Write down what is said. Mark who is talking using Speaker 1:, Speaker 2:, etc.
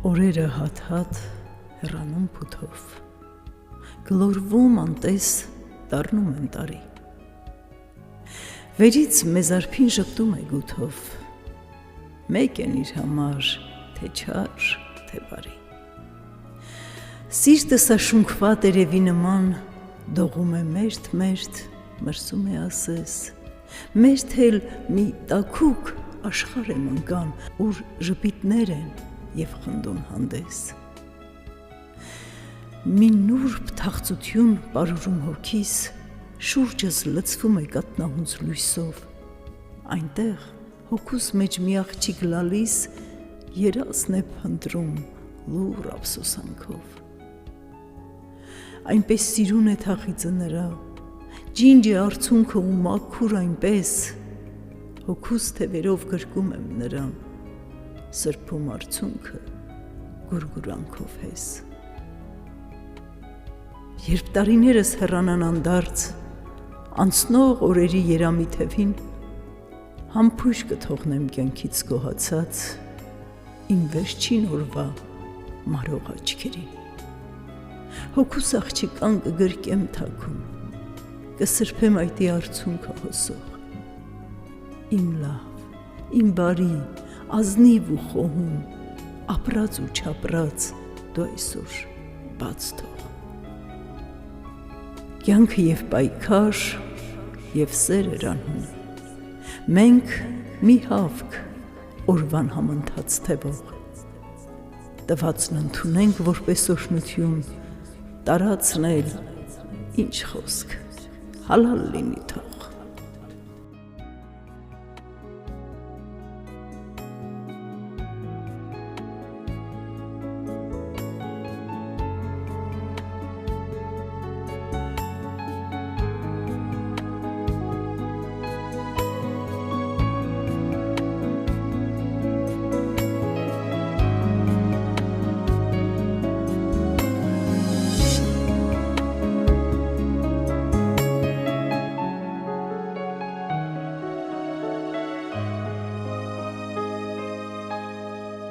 Speaker 1: Օրերը հատ-հատ հեռանում փութով, գլորվում անտես դառնում են տարի, վերից մեզ արփին ժպտում է գութով, մեկ են իր համար, թե չար, թե բարի, սիրտս աշունքվա տերևի նման, դողում է մերթ, մրսում է ասես, մերթ էլ մի տաքուկ աշխարհ եմ ընկան, ուր ժպիտներ են և խնդուն հանդես, մի նուրբ թախծություն պարուրում հոգիս, շուրջս լցվում է կատնահունձ լույսով, այնտեղ հոգուս մեջ մի աղջիկ լալիս, երազն է փնտրում լուռ ափսոսանքով, այնպես սիրուն է թախիծը նրա, ջինջ է արցունքը ու մաքուր այնպես, հոգուս թևերով գրկում եմ նրան, սրբում արցունքը գուրգուրանքով հես, երբ տարիներս հեռանան անդարձ, անցնող օրերի երամի թևին, համբույր կթողնեմ կյանքից գոհացած, իմ վերջին օրվա մարող աչքերին, հոգուս աղջկան կգրկեմ թաքում, կսրբեմ այդի արցունքը հոսող, իմ լավ, իմ բարի, ազնիվ ու խոհում, ապրած ու չապրած դու այսօր բաց թող, կյանքը և պայքար և սեր էր անհուն, մենք մի հավք օրվան համընթաց թևող, տվածն ընդունենք որպես օրհնություն, տարածն էլ ինչ խոսք, հալալ լինի թող։